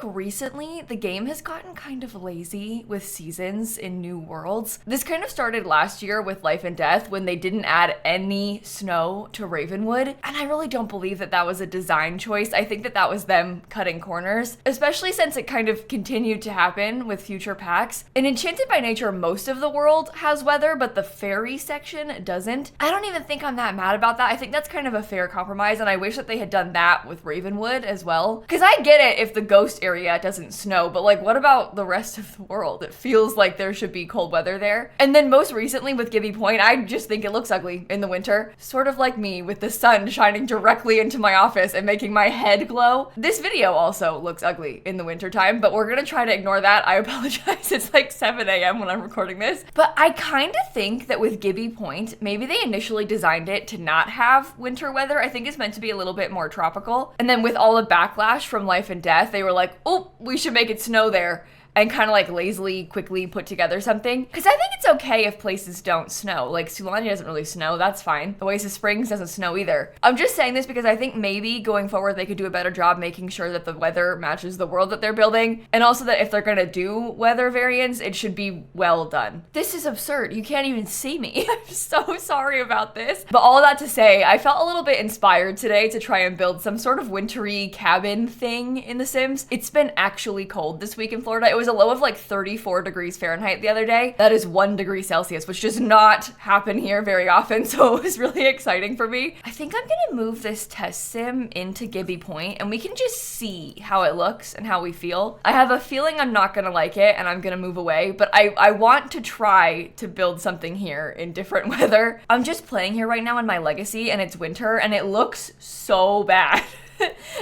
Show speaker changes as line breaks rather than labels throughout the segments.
recently the game has gotten kind of lazy with seasons in new worlds. This kind of started last year with Life and Death when they didn't add any snow to Ravenwood. And I really don't believe that that was a design choice. I think that that was them cutting corners, especially since it kind of continued to happen with future packs. In Enchanted by Nature, most of the world has weather, but the fairy section doesn't. I don't even think I'm that mad about that. I think that's kind of a fair compromise, and I wish that they had done that with Ravenwood as well. Because I get it if the ghost area doesn't snow, but like what about the rest of the world? It feels like there should be cold weather there. And then most recently with Gibby Point, I just think it looks ugly in the winter. Sort of like me with the sun shining directly into my office and making my head glow. This video also looks ugly in the wintertime, but we're gonna try to ignore that. I apologize. It's like 7 a.m. when I'm recording this. But I kind of think that with Gibby Point, maybe they initially designed it to not have winter weather. I think it's meant to be a little bit more tropical. And then with all the backlash from Life and Death, they were like, oh, we should make it snow there. And kind of like lazily, quickly put together something. Because I think it's okay if places don't snow. Like Sulani doesn't really snow, that's fine. Oasis Springs doesn't snow either. I'm just saying this because I think maybe going forward they could do a better job making sure that the weather matches the world that they're building. And also that if they're gonna do weather variants, it should be well done. This is absurd, you can't even see me. I'm so sorry about this. But all of that to say, I felt a little bit inspired today to try and build some sort of wintry cabin thing in The Sims. It's been actually cold this week in Florida. It was a low of like 34 degrees Fahrenheit the other day. That is 1 degree Celsius, which does not happen here very often, so it was really exciting for me. I think I'm gonna move this test sim into Gibby Point and we can just see how it looks and how we feel. I have a feeling I'm not gonna like it and I'm gonna move away, but I want to try to build something here in different weather. I'm just playing here right now in my legacy and it's winter and it looks so bad.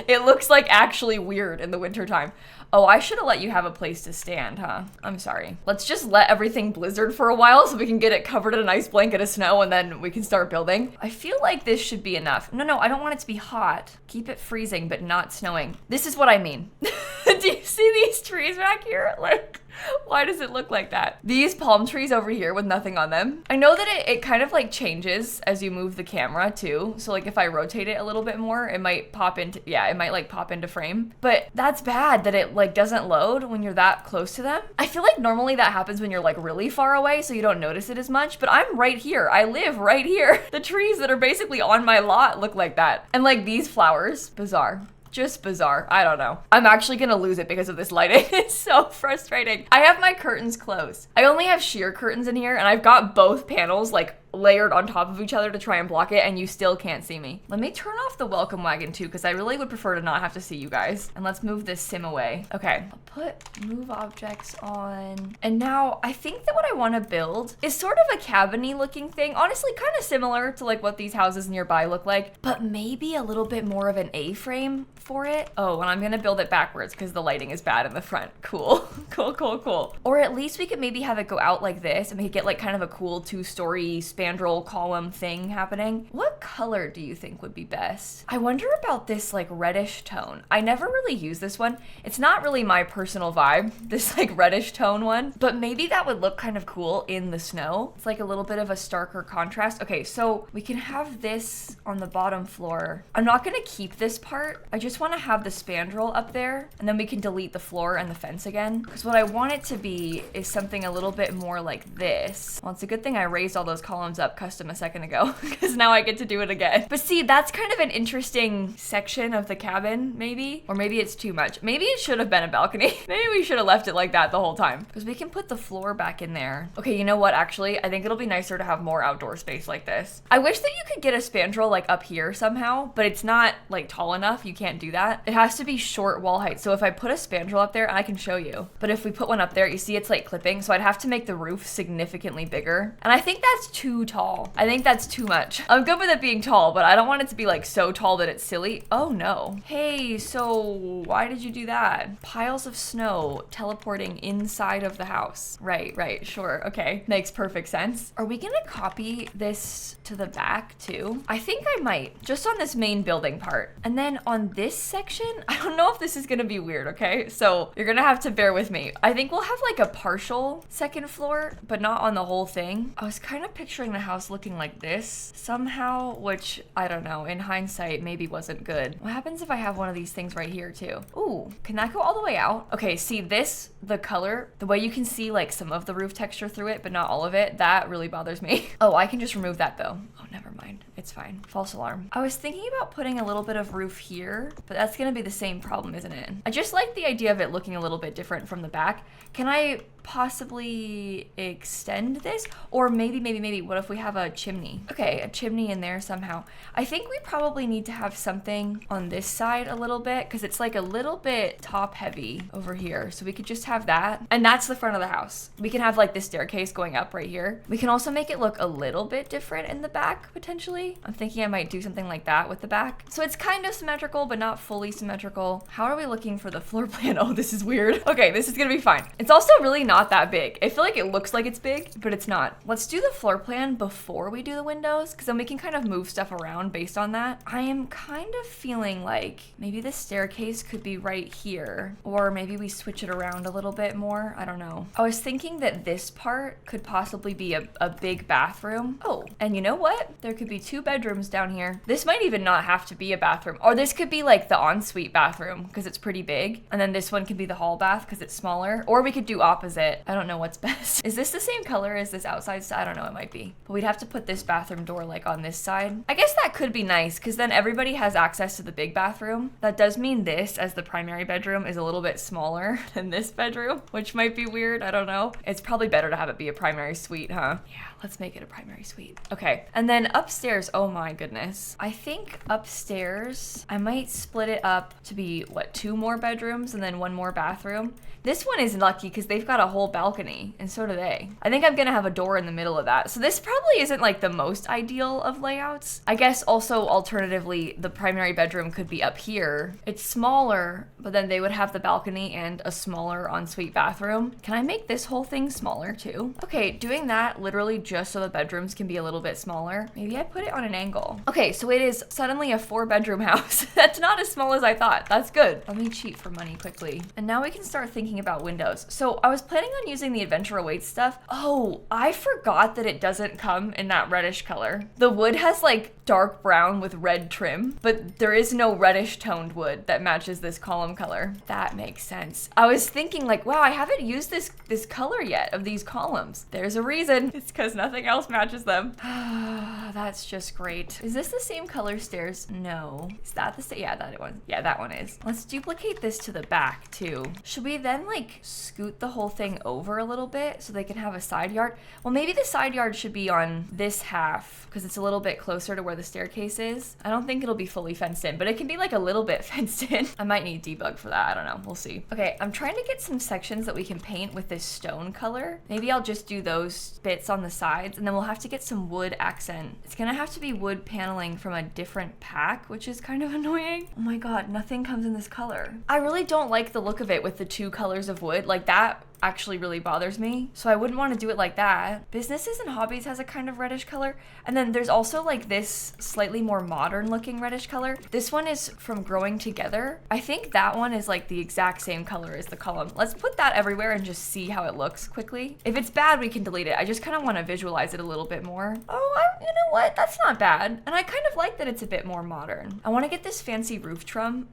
It looks like actually weird in the wintertime. Oh, I should have let you have a place to stand, huh? I'm sorry. Let's just let everything blizzard for a while so we can get it covered in a nice blanket of snow and then we can start building. I feel like this should be enough. No, I don't want it to be hot. Keep it freezing, but not snowing. This is what I mean. Do you see these trees back here? Like, why does it look like that? These palm trees over here with nothing on them. I know that it kind of like changes as you move the camera too. So like if I rotate it a little bit more, it might pop into, yeah, it might like pop into frame. But that's bad that it like doesn't load when you're that close to them. I feel like normally that happens when you're like really far away so you don't notice it as much, but I'm right here. I live right here. The trees that are basically on my lot look like that. And like these flowers, bizarre. Just bizarre. I don't know. I'm actually gonna lose it because of this lighting. It's so frustrating. I have my curtains closed. I only have sheer curtains in here and I've got both panels like layered on top of each other to try and block it and you still can't see me. Let me turn off the welcome wagon too because I really would prefer to not have to see you guys. And let's move this sim away. Okay, I'll put move objects on. And now I think that what I want to build is sort of a cabin-y looking thing. Honestly, kind of similar to like what these houses nearby look like, but maybe a little bit more of an A-frame for it. Oh, and I'm gonna build it backwards because the lighting is bad in the front. Cool, cool. Or at least we could maybe have it go out like this and we could get like kind of a cool 2-story spandrel column thing happening. What color do you think would be best? I wonder about this like reddish tone. I never really use this one. It's not really my personal vibe, this like reddish tone one, but maybe that would look kind of cool in the snow. It's like a little bit of a starker contrast. Okay, so we can have this on the bottom floor. I'm not gonna keep this part. I just want to have the spandrel up there and then we can delete the floor and the fence again. Because what I want it to be is something a little bit more like this. Well, it's a good thing I raised all those columns up custom a second ago because now I get to do it again. But see, that's kind of an interesting section of the cabin, maybe. Or maybe it's too much. Maybe it should have been a balcony. Maybe we should have left it like that the whole time. Because we can put the floor back in there. Okay, you know what? Actually, I think it'll be nicer to have more outdoor space like this. I wish that you could get a spandrel like up here somehow, but it's not like tall enough. You can't do that. It has to be short wall height. So if I put a spandrel up there, I can show you. But if we put one up there, you see it's like clipping. So I'd have to make the roof significantly bigger. And I think that's too tall. I think that's too much. I'm good with it being tall, but I don't want it to be like so tall that it's silly. Oh no. Hey, so why did you do that? Piles of snow teleporting inside of the house. Right, sure. Okay, makes perfect sense. Are we gonna copy this to the back too? I think I might, just on this main building part. And then on this section, I don't know if this is gonna be weird, okay? So you're gonna have to bear with me. I think we'll have like a partial second floor, but not on the whole thing. I was kind of picturing the house looking like this somehow, which I don't know, in hindsight maybe wasn't good. What happens if I have one of these things right here too? Ooh, can that go all the way out? Okay, see this, the color, the way you can see like some of the roof texture through it, but not all of it, that really bothers me. Oh, I can just remove that though. Oh, never mind. It's fine. False alarm. I was thinking about putting a little bit of roof here, but that's gonna be the same problem, isn't it? I just like the idea of it looking a little bit different from the back. Can I possibly extend this? Or maybe, what if we have a chimney? Okay, a chimney in there somehow. I think we probably need to have something on this side a little bit because it's like a little bit top heavy over here. So we could just have that. And that's the front of the house. We can have like this staircase going up right here. We can also make it look a little bit different in the back potentially. I'm thinking I might do something like that with the back. So it's kind of symmetrical, but not fully symmetrical. How are we looking for the floor plan? Oh, this is weird. Okay, this is gonna be fine. It's also really not that big. I feel like it looks like it's big, but it's not. Let's do the floor plan before we do the windows, because then we can kind of move stuff around based on that. I am kind of feeling like maybe the staircase could be right here, or maybe we switch it around a little bit more. I don't know. I was thinking that this part could possibly be a big bathroom. Oh, and you know what? There could be 2 bedrooms down here. This might even not have to be a bathroom, or this could be like the ensuite bathroom because it's pretty big, and then this one could be the hall bath because it's smaller, or we could do opposite. I don't know what's best. Is this the same color as this outside side? I don't know, it might be. But we'd have to put this bathroom door like on this side. I guess that could be nice because then everybody has access to the big bathroom. That does mean this as the primary bedroom is a little bit smaller than this bedroom, which might be weird. I don't know. It's probably better to have it be a primary suite, huh? Yeah, let's make it a primary suite. Okay, and then upstairs, oh my goodness. I think upstairs, I might split it up to be, what, 2 more bedrooms and then 1 more bathroom. This one is lucky because they've got a whole balcony, and so do they. I think I'm gonna have a door in the middle of that. So this probably isn't like the most ideal of layouts. I guess also alternatively, the primary bedroom could be up here. It's smaller, but then they would have the balcony and a smaller ensuite bathroom. Can I make this whole thing smaller too? Okay, doing that literally just so the bedrooms can be a little bit smaller. Maybe I put it on an angle. Okay, so it is suddenly a 4-bedroom house. That's not as small as I thought. That's good. Let me cheat for money quickly. And now we can start thinking about windows. So I was planning on using the Adventure Awaits stuff. Oh, I forgot that it doesn't come in that reddish color. The wood has like dark brown with red trim, but there is no reddish toned wood that matches this column color. That makes sense. I was thinking like, wow, I haven't used this color yet of these columns. There's a reason. It's because nothing else matches them. That's just great. Is this the same color stairs? No. Is that the same? Yeah, that one. Yeah, that one is. Let's duplicate this to the back too. Should we then like scoot the whole thing over a little bit so they can have a side yard? Well, maybe the side yard should be on this half because it's a little bit closer to where the staircase is. I don't think it'll be fully fenced in, but it can be like a little bit fenced in. I might need debug for that. I don't know. We'll see. Okay, I'm trying to get some sections that we can paint with this stone color. Maybe I'll just do those bits on the sides and then we'll have to get some wood accent. It's gonna have to be wood paneling from a different pack, which is kind of annoying. Oh my God, nothing comes in this color. I really don't like the look of it with the 2 colors of wood. Like that actually really bothers me. So I wouldn't want to do it like that. Businesses and Hobbies has a kind of reddish color. And then there's also like this slightly more modern looking reddish color. This one is from Growing Together. I think that one is like the exact same color as the column. Let's put that everywhere and just see how it looks quickly. If it's bad, we can delete it. I just kind of want to visualize it a little bit more. Oh, you know what? That's not bad. And I kind of like that it's a bit more modern. I want to get this fancy roof trim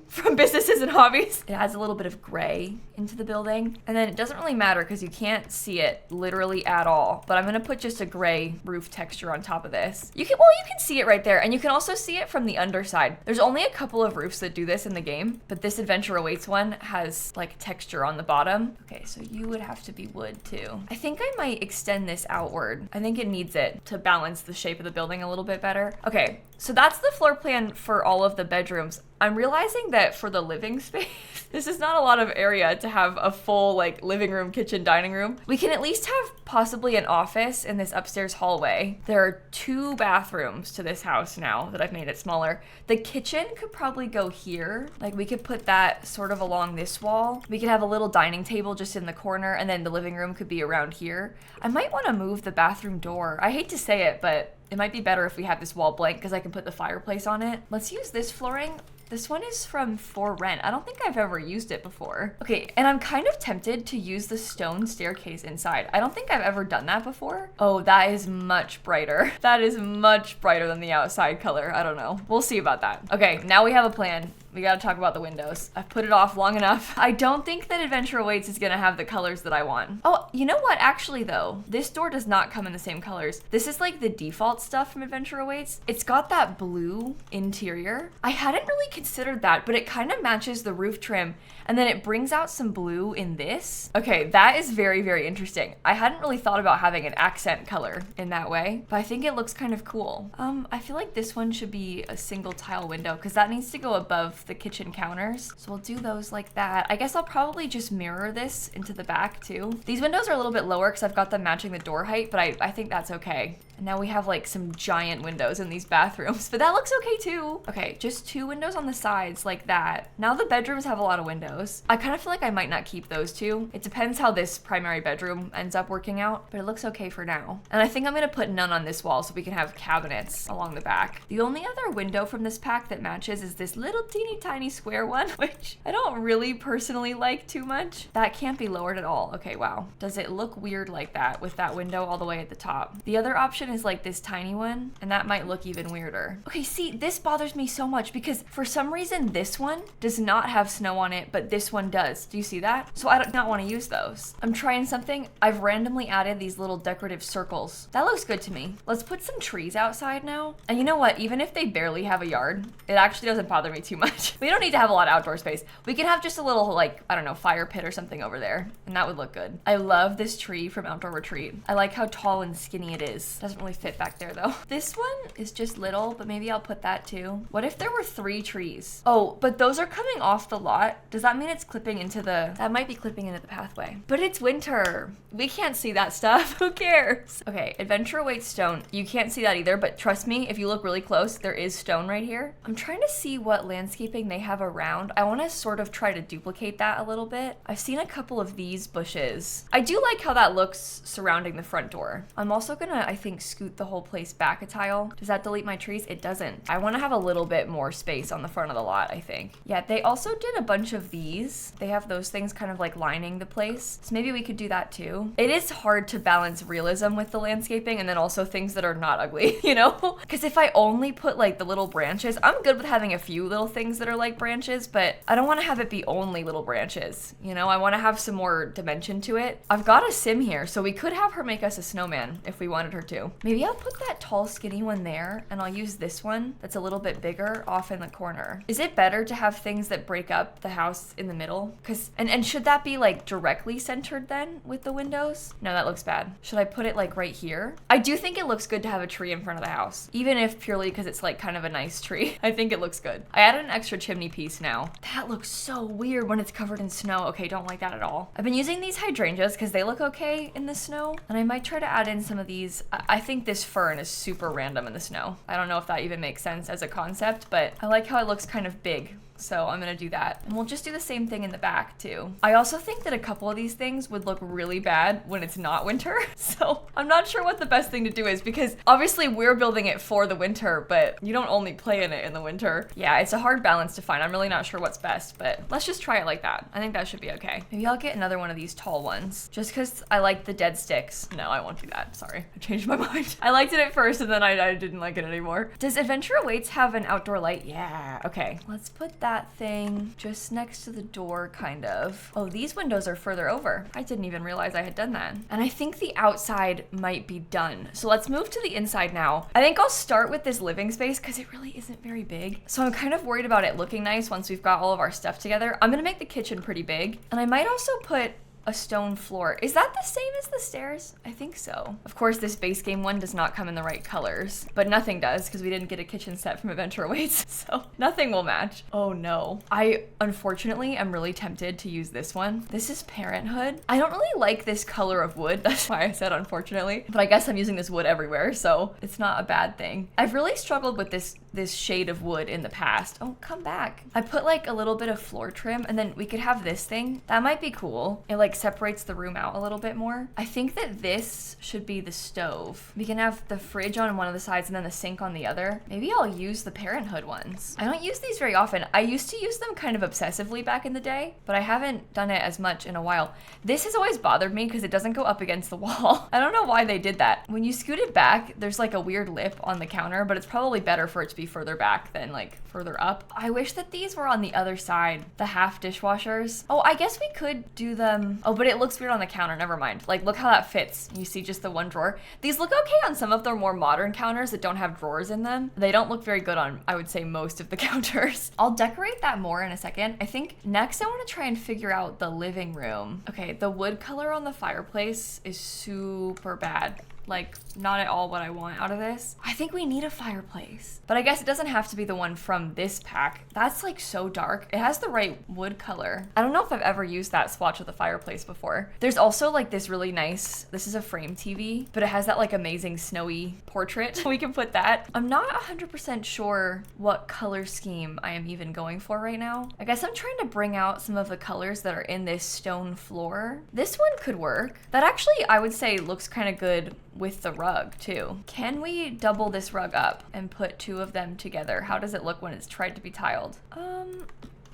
from Businesses and Hobbies. It adds a little bit of gray into the building. And then it doesn't really matter because you can't see it literally at all. But I'm gonna put just a gray roof texture on top of this. You can see it right there. And you can also see it from the underside. There's only a couple of roofs that do this in the game, but this Adventure Awaits one has like texture on the bottom. Okay, so you would have to be wood too. I think I might extend this outward. I think it needs it to balance the shape of the building a little bit better. Okay, so that's the floor plan for all of the bedrooms. I'm realizing that for the living space, this is not a lot of area to have a full like living room, kitchen, dining room. We can at least have possibly an office in this upstairs hallway. There are 2 bathrooms to this house now that I've made it smaller. The kitchen could probably go here. Like we could put that sort of along this wall. We could have a little dining table just in the corner and then the living room could be around here. I might want to move the bathroom door. I hate to say it, but it might be better if we have this wall blank because I can put the fireplace on it. Let's use this flooring This one is from For Rent. I don't think I've ever used it before. Okay, and I'm kind of tempted to use the stone staircase inside. I don't think I've ever done that before. Oh, that is much brighter. That is much brighter than the outside color. I don't know. We'll see about that. Okay, now we have a plan. We gotta talk about the windows. I've put it off long enough. I don't think that Adventure Awaits is gonna have the colors that I want. Oh, you know what? Actually though, this door does not come in the same colors. This is like the default stuff from Adventure Awaits. It's got that blue interior. I hadn't really considered that, but it kind of matches the roof trim, and then it brings out some blue in this. Okay, that is very, very interesting. I hadn't really thought about having an accent color in that way, but I think it looks kind of cool. I feel like this one should be a single tile window because that needs to go above the kitchen counters. So we'll do those like that. I guess I'll probably just mirror this into the back too. These windows are a little bit lower because I've got them matching the door height, but I think that's okay. And now we have like some giant windows in these bathrooms, but that looks okay too. Okay, just 2 windows on the sides like that. Now the bedrooms have a lot of windows. I kind of feel like I might not keep those 2. It depends how this primary bedroom ends up working out, but it looks okay for now. And I think I'm gonna put none on this wall so we can have cabinets along the back. The only other window from this pack that matches is this little teeny tiny square one, which I don't really personally like too much. That can't be lowered at all. Okay, wow. Does it look weird like that with that window all the way at the top? The other option is like this tiny one, and that might look even weirder. Okay, see, this bothers me so much because for some reason this one does not have snow on it, but this one does. Do you see that? So I do not want to use those. I'm trying something. I've randomly added these little decorative circles. That looks good to me. Let's put some trees outside now. And you know what? Even if they barely have a yard, it actually doesn't bother me too much. We don't need to have a lot of outdoor space. We can have just a little, like, I don't know, fire pit or something over there, and that would look good. I love this tree from Outdoor Retreat. I like how tall and skinny it is. Doesn't really fit back there though. This one is just little, but maybe I'll put that too. What if there were 3 trees? Oh, but those are coming off the lot. Does that mean it's clipping into the, that might be clipping into the pathway. But it's winter. We can't see that stuff. Who cares? Okay, Adventure Awaits stone. You can't see that either, but trust me, if you look really close, there is stone right here. I'm trying to see what landscaping they have around. I want to sort of try to duplicate that a little bit. I've seen a couple of these bushes. I do like how that looks surrounding the front door. I'm also gonna, I think, scoot the whole place back a tile. Does that delete my trees? It doesn't. I want to have a little bit more space on the front of the lot, I think. Yeah, they also did a bunch of these. They have those things kind of like lining the place. So maybe we could do that too. It is hard to balance realism with the landscaping and then also things that are not ugly, you know? Because if I only put like the little branches, I'm good with having a few little things that are like branches, but I don't want to have it be only little branches. You know, I want to have some more dimension to it. I've got a sim here, so we could have her make us a snowman if we wanted her to. Maybe I'll put that tall skinny one there and I'll use this one that's a little bit bigger off in the corner. Is it better to have things that break up the house in the middle? Because, and should that be like directly centered then with the windows? No, that looks bad. Should I put it like right here? I do think it looks good to have a tree in front of the house, even if purely because it's like kind of a nice tree. I think it looks good. I added an extra chimney piece now. That looks so weird when it's covered in snow. Okay, don't like that at all. I've been using these hydrangeas because they look okay in the snow, and I might try to add in some of these. I think this fern is super random in the snow. I don't know if that even makes sense as a concept, but I like how it looks kind of big. So I'm gonna do that. And we'll just do the same thing in the back too. I also think that a couple of these things would look really bad when it's not winter. So I'm not sure what the best thing to do is because obviously we're building it for the winter, but you don't only play in it in the winter. Yeah, it's a hard balance to find. I'm really not sure what's best, but let's just try it like that. I think that should be okay. Maybe I'll get another one of these tall ones just because I like the dead sticks. No, I won't do that. Sorry, I changed my mind. I liked it at first and then I didn't like it anymore. Does Adventure Awaits have an outdoor light? Yeah, okay. Let's put that thing just next to the door, kind of. Oh, these windows are further over. I didn't even realize I had done that. And I think the outside might be done. So let's move to the inside now. I think I'll start with this living space because it really isn't very big. So I'm kind of worried about it looking nice once we've got all of our stuff together. I'm gonna make the kitchen pretty big. And I might also put a stone floor. Is that the same as the stairs? I think so. Of course, this base game one does not come in the right colors, but nothing does because we didn't get a kitchen set from Adventure Awaits, so nothing will match. Oh no. I, unfortunately, am really tempted to use this one. This is Parenthood. I don't really like this color of wood. That's why I said unfortunately, but I guess I'm using this wood everywhere, so it's not a bad thing. I've really struggled with this shade of wood in the past. Oh, come back. I put like a little bit of floor trim and then we could have this thing. That might be cool. It like separates the room out a little bit more. I think that this should be the stove. We can have the fridge on one of the sides and then the sink on the other. Maybe I'll use the Parenthood ones. I don't use these very often. I used to use them kind of obsessively back in the day, but I haven't done it as much in a while. This has always bothered me because it doesn't go up against the wall. I don't know why they did that. When you scoot it back, there's like a weird lip on the counter, but it's probably better for it to be further back than like further up. I wish that these were on the other side, the half dishwashers. Oh, I guess we could do them. Oh, but it looks weird on the counter. Never mind. Like, look how that fits. You see just the one drawer. These look okay on some of their more modern counters that don't have drawers in them. They don't look very good on, I would say, most of the counters. I'll decorate that more in a second. I think next I want to try and figure out the living room. Okay, the wood color on the fireplace is super bad. Like, not at all what I want out of this. I think we need a fireplace. But I guess it doesn't have to be the one from this pack. That's like so dark. It has the right wood color. I don't know if I've ever used that swatch of the fireplace before. There's also like this really nice, this is a frame TV, but it has that like amazing snowy portrait. We can put that. I'm not 100% sure what color scheme I am even going for right now. I guess I'm trying to bring out some of the colors that are in this stone floor. This one could work. That actually, I would say, looks kind of good with the rug too. Can we double this rug up and put two of them together? How does it look when it's tried to be tiled?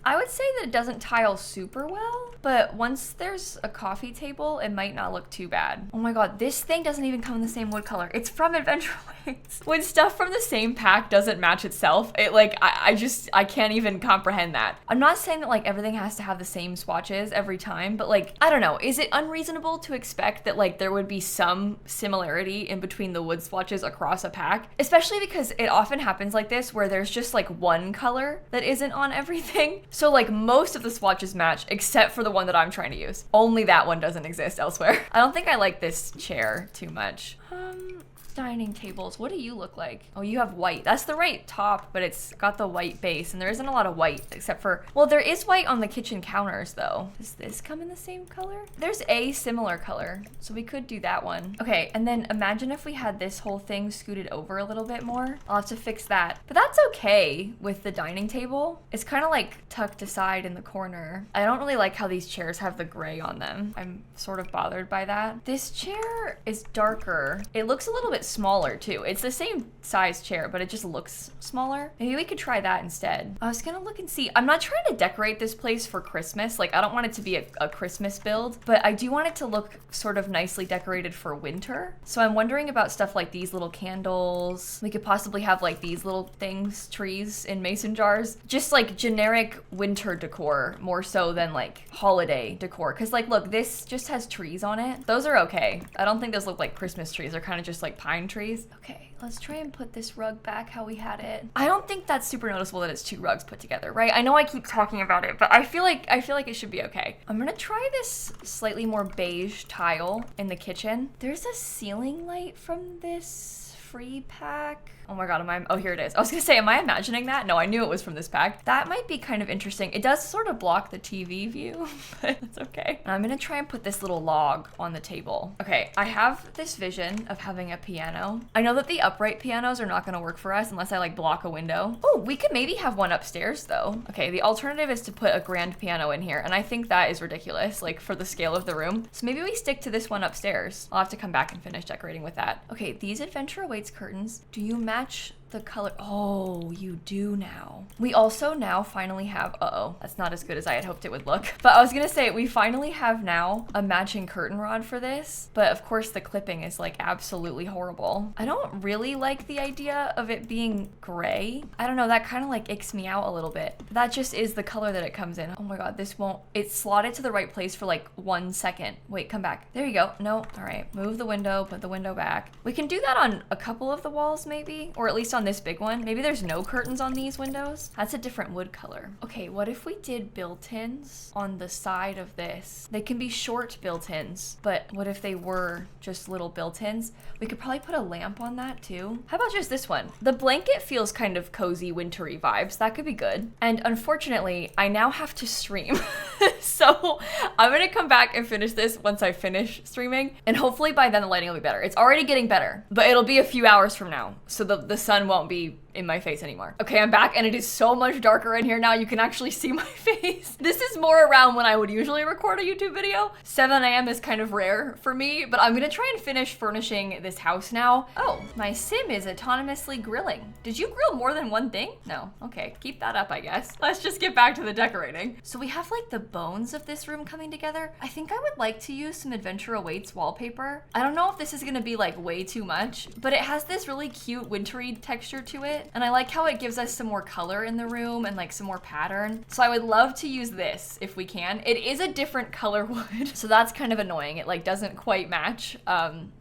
I would say that it doesn't tile super well, but once there's a coffee table, it might not look too bad. Oh my God, this thing doesn't even come in the same wood color. It's from Adventure Ways. When stuff from the same pack doesn't match itself, it like, I can't even comprehend that. I'm not saying that like everything has to have the same swatches every time, but like, I don't know. Is it unreasonable to expect that like there would be some similarity in between the wood swatches across a pack? Especially because it often happens like this where there's just like one color that isn't on everything. So like most of the swatches match except for the one that I'm trying to use. Only that one doesn't exist elsewhere. I don't think I like this chair too much. Dining tables, what do you look like? Oh, you have white. That's the right top, but it's got the white base, and there isn't a lot of white except for, well, there is white on the kitchen counters though. Does this come in the same color? There's a similar color, so we could do that one. Okay, and then imagine if we had this whole thing scooted over a little bit more. I'll have to fix that, but that's okay with the dining table. It's kind of like tucked aside in the corner. I don't really like how these chairs have the gray on them. I'm sort of bothered by that. This chair is darker. It looks a little bit smaller too. It's the same size chair, but it just looks smaller. Maybe we could try that instead. I was gonna look and see. I'm not trying to decorate this place for Christmas. Like, I don't want it to be a Christmas build, but I do want it to look sort of nicely decorated for winter. So I'm wondering about stuff like these little candles. We could possibly have like these little things, trees in mason jars. Just like generic winter decor more so than like holiday decor. Cause like, look, this just has trees on it. Those are okay. I don't think those look like Christmas trees. They're kind of just like pine trees. Okay, let's try and put this rug back how we had it. I don't think that's super noticeable that it's two rugs put together, right? I know I keep talking about it, but I feel like it should be okay. I'm gonna try this slightly more beige tile in the kitchen. There's a ceiling light from this free pack. Oh my God, oh, here it is. I was gonna say, am I imagining that? No, I knew it was from this pack. That might be kind of interesting. It does sort of block the TV view, but it's okay. And I'm gonna try and put this little log on the table. Okay, I have this vision of having a piano. I know that the upright pianos are not gonna work for us unless I like block a window. Oh, we could maybe have one upstairs though. Okay, the alternative is to put a grand piano in here, and I think that is ridiculous, like for the scale of the room. So maybe we stick to this one upstairs. I'll have to come back and finish decorating with that. Okay, these Adventure Awaits curtains, do you match the color? Oh, you do now. We also now finally have, uh-oh, that's not as good as I had hoped it would look. But I was gonna say, we finally have now a matching curtain rod for this, but of course the clipping is like absolutely horrible. I don't really like the idea of it being gray. I don't know, that kind of like icks me out a little bit. That just is the color that it comes in. Oh my God, this won't, it's slotted to the right place for like 1 second. Wait, come back. There you go. No, all right, move the window, put the window back. We can do that on a couple of the walls maybe, or at least on this big one. Maybe there's no curtains on these windows. That's a different wood color. Okay, what if we did built-ins on the side of this? They can be short built-ins, but what if they were just little built-ins? We could probably put a lamp on that too. How about just this one? The blanket feels kind of cozy, wintry vibes. That could be good. And unfortunately, I now have to stream. So I'm gonna come back and finish this once I finish streaming, and hopefully by then the lighting will be better. It's already getting better, but it'll be a few hours from now, so the sun won't be in my face anymore. Okay, I'm back and it is so much darker in here now. You can actually see my face. This is more around when I would usually record a YouTube video. 7 a.m. is kind of rare for me, but I'm gonna try and finish furnishing this house now. Oh, my sim is autonomously grilling. Did you grill more than one thing? No, okay, keep that up, I guess. Let's just get back to the decorating. So we have like the bones of this room coming together. I think I would like to use some Adventure Awaits wallpaper. I don't know if this is gonna be like way too much, but it has this really cute wintry texture to it. And I like how it gives us some more color in the room and like some more pattern. So I would love to use this if we can. It is a different color wood, so that's kind of annoying. It like doesn't quite match,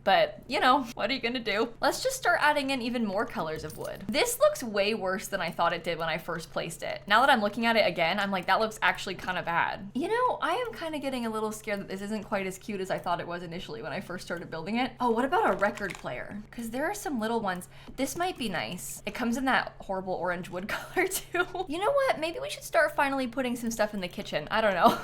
but you know, what are you gonna do? Let's just start adding in even more colors of wood. This looks way worse than I thought it did when I first placed it. Now that I'm looking at it again, I'm like, that looks actually kind of bad. You know, I am kind of getting a little scared that this isn't quite as cute as I thought it was initially when I first started building it. Oh, what about a record player? Because there are some little ones. This might be nice. It comes in that horrible orange wood color too. You know what? Maybe we should start finally putting some stuff in the kitchen. I don't know.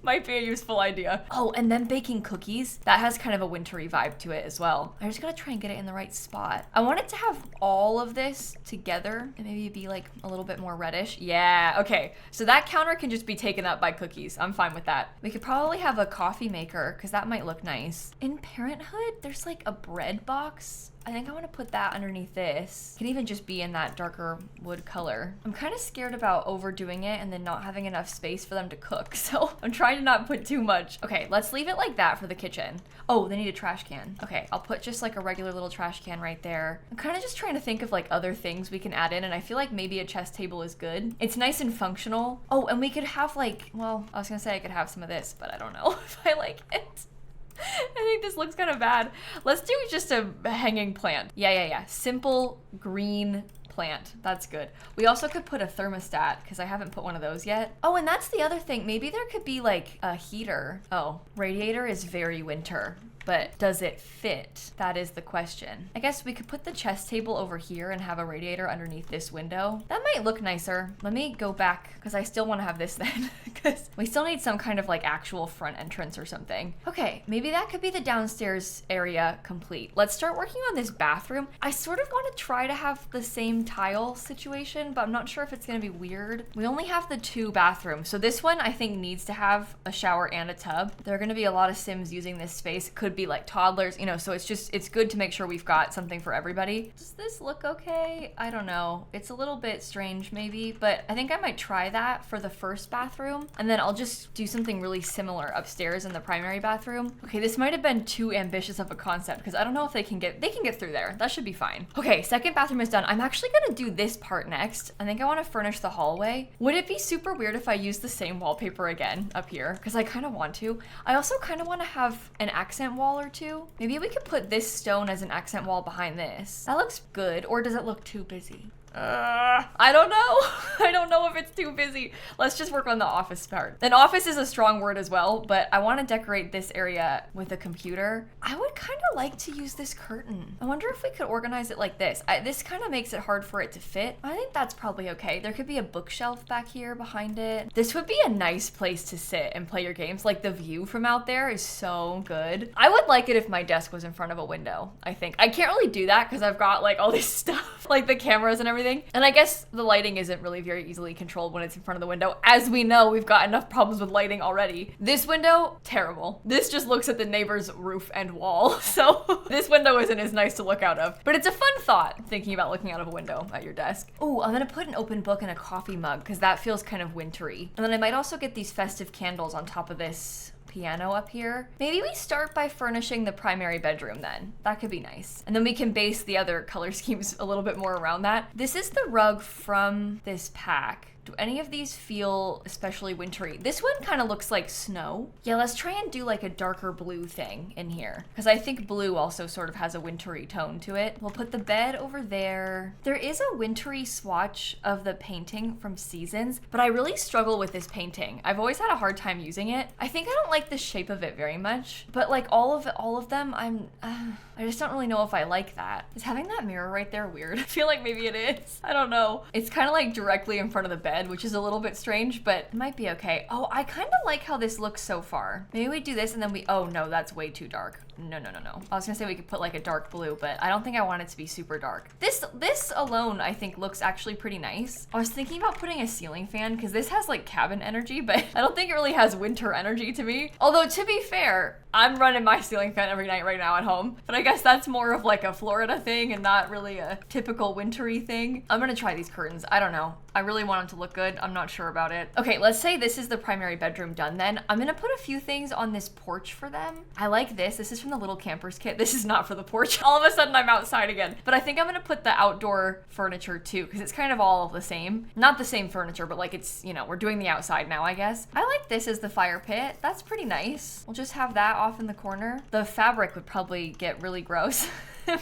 Might be a useful idea. Oh, and then baking cookies. That has kind of a wintry vibe to it as well. I just gotta try and get it in the right spot. I want it to have all of this together and maybe be like a little bit more reddish. Yeah, okay. So that counter can just be taken up by cookies. I'm fine with that. We could probably have a coffee maker because that might look nice. In Parenthood, there's like a bread box. I think I want to put that underneath this. It can even just be in that darker wood color. I'm kind of scared about overdoing it and then not having enough space for them to cook. So I'm trying to not put too much. Okay, let's leave it like that for the kitchen. Oh, they need a trash can. Okay, I'll put just like a regular little trash can right there. I'm kind of just trying to think of like other things we can add in, and I feel like maybe a chess table is good. It's nice and functional. Oh, and we could have like, well, I was gonna say I could have some of this, but I don't know if I like it. I think this looks kind of bad. Let's do just a hanging plant. Yeah. Simple green plant. That's good. We also could put a thermostat because I haven't put one of those yet. Oh, and that's the other thing. Maybe there could be like a heater. Oh, radiator is very winter. But does it fit? That is the question. I guess we could put the chess table over here and have a radiator underneath this window. That might look nicer. Let me go back because I still want to have this then because we still need some kind of like actual front entrance or something. Okay, maybe that could be the downstairs area complete. Let's start working on this bathroom. I sort of want to try to have the same tile situation, but I'm not sure if it's going to be weird. We only have the 2 bathrooms. So this one I think needs to have a shower and a tub. There are going to be a lot of Sims using this space. Could be like toddlers, you know, so it's good to make sure we've got something for everybody. Does this look okay? I don't know. It's a little bit strange maybe, but I think I might try that for the first bathroom, and then I'll just do something really similar upstairs in the primary bathroom. Okay, this might have been too ambitious of a concept because I don't know if they can get through there. That should be fine. Okay, second bathroom is done. I'm actually gonna do this part next. I think I want to furnish the hallway. Would it be super weird if I use the same wallpaper again up here? Because I kind of want to. I also kind of want to have an accent wall or 2. Maybe we could put this stone as an accent wall behind this. That looks good, or does it look too busy? I don't know. I don't know if it's too busy. Let's just work on the office part. And office is a strong word as well, but I want to decorate this area with a computer. I would kind of like to use this curtain. I wonder if we could organize it like this. This kind of makes it hard for it to fit. I think that's probably okay. There could be a bookshelf back here behind it. This would be a nice place to sit and play your games. Like the view from out there is so good. I would like it if my desk was in front of a window, I think. I can't really do that because I've got like all this stuff, like the cameras and everything. And I guess the lighting isn't really very easily controlled when it's in front of the window. As we know, we've got enough problems with lighting already. This window, terrible. This just looks at the neighbor's roof and wall. So this window isn't as nice to look out of. But it's a fun thought, thinking about looking out of a window at your desk. Oh, I'm gonna put an open book and a coffee mug because that feels kind of wintry. And then I might also get these festive candles on top of this piano up here. Maybe we start by furnishing the primary bedroom then. That could be nice. And then we can base the other color schemes a little bit more around that. This is the rug from this pack. Do any of these feel especially wintry? This one kind of looks like snow. Yeah, let's try and do like a darker blue thing in here because I think blue also sort of has a wintry tone to it. We'll put the bed over there. There is a wintry swatch of the painting from Seasons, but I really struggle with this painting. I've always had a hard time using it. I think I don't like the shape of it very much, but like all of them, I just don't really know if I like that. Is having that mirror right there weird? I feel like maybe it is. I don't know. It's kind of like directly in front of the bed red, which is a little bit strange, but it might be okay. Oh, I kind of like how this looks so far. Maybe we do this and then oh no, that's way too dark. No. I was gonna say we could put like a dark blue, but I don't think I want it to be super dark. This alone, I think, looks actually pretty nice. I was thinking about putting a ceiling fan because this has like cabin energy, but I don't think it really has winter energy to me. Although to be fair, I'm running my ceiling fan every night right now at home, but I guess that's more of like a Florida thing and not really a typical wintry thing. I'm gonna try these curtains. I don't know. I really want them to look good. I'm not sure about it. Okay, let's say this is the primary bedroom done then. I'm gonna put a few things on this porch for them. I like this. This is from the Little Campers kit. This is not for the porch. All of a sudden I'm outside again. But I think I'm gonna put the outdoor furniture too, because it's kind of all the same. Not the same furniture, but like it's, you know, we're doing the outside now, I guess. I like this as the fire pit. That's pretty nice. We'll just have that off in the corner. The fabric would probably get really gross.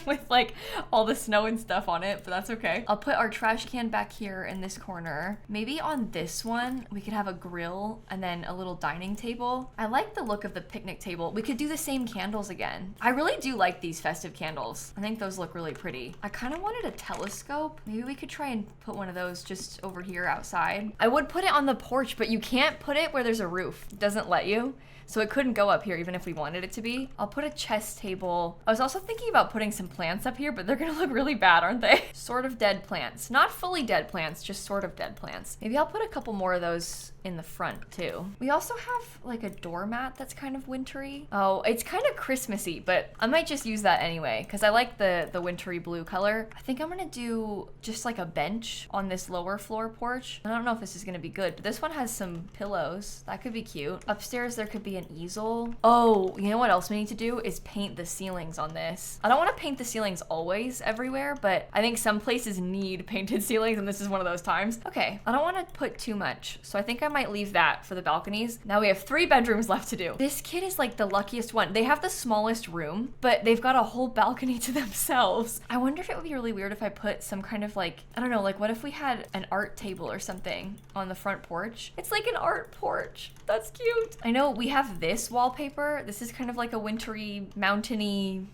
With like all the snow and stuff on it, but that's okay. I'll put our trash can back here in this corner. Maybe on this one, we could have a grill and then a little dining table. I like the look of the picnic table. We could do the same candles again. I really do like these festive candles. I think those look really pretty. I kind of wanted a telescope. Maybe we could try and put one of those just over here outside. I would put it on the porch, but you can't put it where there's a roof. It doesn't let you. So it couldn't go up here even if we wanted it to be. I'll put a chess table. I was also thinking about putting some plants up here, but they're gonna look really bad, aren't they? Sort of dead plants. Not fully dead plants, just sort of dead plants. Maybe I'll put a couple more of those in the front too. We also have like a doormat that's kind of wintry. Oh, it's kind of Christmassy, but I might just use that anyway because I like the wintry blue color. I think I'm gonna do just like a bench on this lower floor porch. I don't know if this is gonna be good, but this one has some pillows. That could be cute. Upstairs there could be an easel. Oh, you know what else we need to do is paint the ceilings on this. I don't want to paint the ceilings always everywhere, but I think some places need painted ceilings and this is one of those times. Okay, I don't want to put too much, so I think I might leave that for the balconies. Now we have 3 bedrooms left to do. This kid is like the luckiest one. They have the smallest room, but they've got a whole balcony to themselves. I wonder if it would be really weird if I put some kind of like, I don't know, like what if we had an art table or something on the front porch? It's like an art porch. That's cute. I know we have this wallpaper. This is kind of like a wintry, mountainy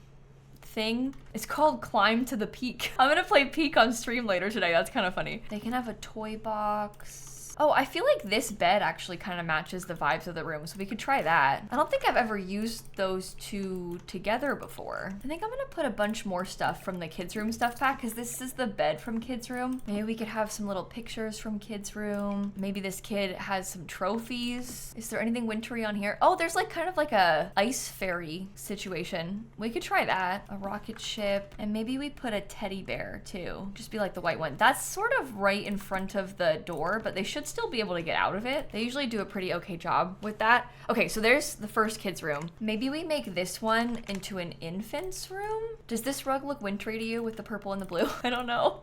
thing. It's called Climb to the Peak. I'm gonna play Peak on stream later today. That's kind of funny. They can have a toy box. Oh, I feel like this bed actually kind of matches the vibes of the room, so we could try that. I don't think I've ever used those two together before. I think I'm gonna put a bunch more stuff from the kids' room stuff pack because this is the bed from kids' room. Maybe we could have some little pictures from kids' room. Maybe this kid has some trophies. Is there anything wintry on here? Oh, there's like kind of like a ice fairy situation. We could try that. A rocket ship. And maybe we put a teddy bear too. Just be like the white one. That's sort of right in front of the door, but they should still be able to get out of it. They usually do a pretty okay job with that. Okay, so there's the first kids' room. Maybe we make this one into an infant's room? Does this rug look wintry to you with the purple and the blue? I don't know.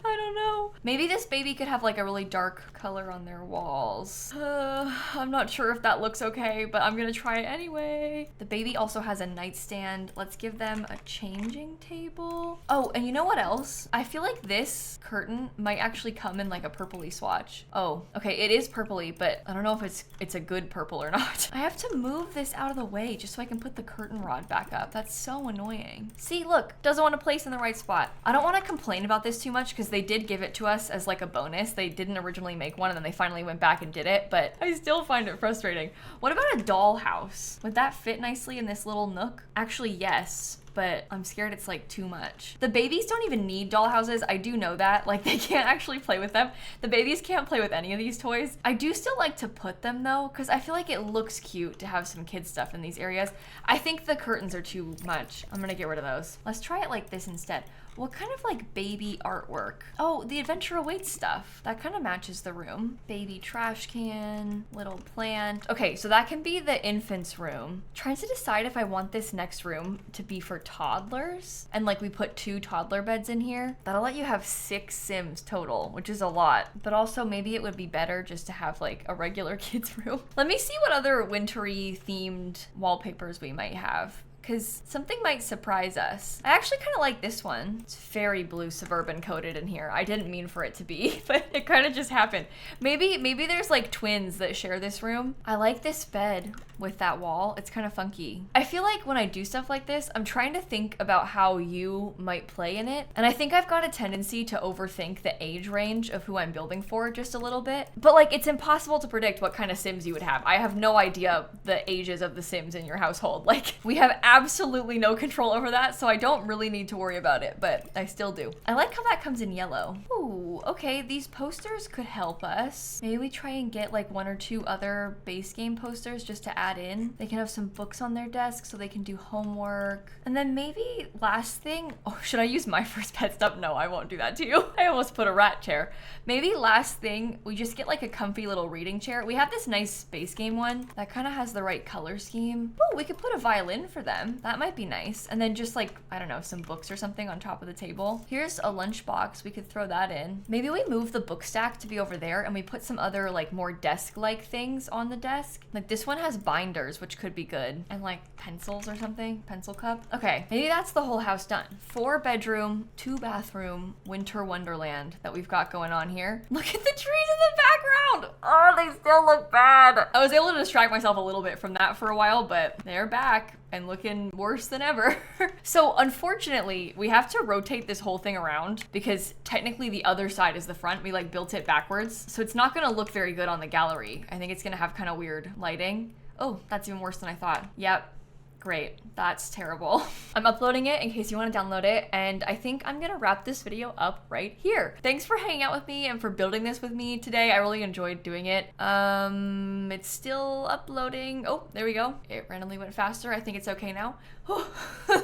Maybe this baby could have like a really dark color on their walls. I'm not sure if that looks okay, but I'm gonna try it anyway. The baby also has a nightstand. Let's give them a changing table. Oh, and you know what else? I feel like this curtain might actually come in like a purpley swatch. Oh, okay, it is purpley, but I don't know if it's a good purple or not. I have to move this out of the way just so I can put the curtain rod back up. That's so annoying. See, look, doesn't want to place in the right spot. I don't want to complain about this too much because they did give it to us as like a bonus. They didn't originally make one and then they finally went back and did it, but I still find it frustrating. What about a dollhouse? Would that fit nicely in this little nook? Actually, yes. But I'm scared it's like too much. The babies don't even need dollhouses. I do know that. Like they can't actually play with them. The babies can't play with any of these toys. I do still like to put them though, because I feel like it looks cute to have some kid stuff in these areas. I think the curtains are too much. I'm gonna get rid of those. Let's try it like this instead. What kind of like baby artwork? Oh, the adventure awaits stuff. That kind of matches the room. Baby trash can, little plant. Okay, so that can be the infant's room. Trying to decide if I want this next room to be for toddlers. And like we put 2 toddler beds in here. That'll let you have 6 Sims total, which is a lot. But also maybe it would be better just to have like a regular kid's room. Let me see what other wintry themed wallpapers we might have. because something might surprise us. I actually kind of like this one. It's very blue suburban coated in here. I didn't mean for it to be, but it kind of just happened. Maybe there's like twins that share this room. I like this bed with that wall. It's kind of funky. I feel like when I do stuff like this, I'm trying to think about how you might play in it. And I think I've got a tendency to overthink the age range of who I'm building for just a little bit. But like, it's impossible to predict what kind of Sims you would have. I have no idea the ages of the Sims in your household. Like, we have absolutely no control over that, so I don't really need to worry about it, but I still do. I like how that comes in yellow. Ooh, okay, these posters could help us. Maybe we try and get like 1 or 2 other base game posters just to add in. They can have some books on their desk so they can do homework. And then maybe last thing, oh, should I use my first pet stuff? No, I won't do that to you. I almost put a rat chair. Maybe last thing, we just get like a comfy little reading chair. We have this nice space game one that kind of has the right color scheme. Oh, we could put a violin for them. That might be nice. And then just like, I don't know, some books or something on top of the table. Here's a lunchbox. We could throw that in. Maybe we move the book stack to be over there and we put some other like more desk-like things on the desk. Like this one has binders, which could be good. And like pencils or something, pencil cup. Okay, maybe that's the whole house done. 4 bedroom, 2 bathroom, winter wonderland that we've got going on here. Look at the trees in the background. Oh, they still look bad. I was able to distract myself a little bit from that for a while, but they're back and looking worse than ever. So unfortunately, we have to rotate this whole thing around because technically the other side is the front. We like built it backwards. So it's not gonna look very good on the gallery. I think it's gonna have kind of weird lighting. Oh, that's even worse than I thought. Yep. Great, that's terrible. I'm uploading it in case you want to download it, and I think I'm gonna wrap this video up right here. Thanks for hanging out with me and for building this with me today. I really enjoyed doing it. It's still uploading. Oh, there we go. It randomly went faster. I think it's okay now. Oh,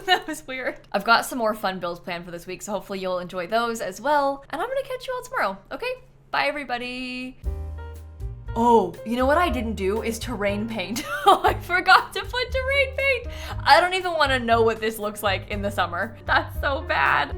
that was weird. I've got some more fun builds planned for this week, so hopefully you'll enjoy those as well. And I'm gonna catch you all tomorrow, okay? Bye, everybody. Oh, you know what I didn't do is terrain paint. Oh, I forgot to put terrain paint. I don't even want to know what this looks like in the summer. That's so bad.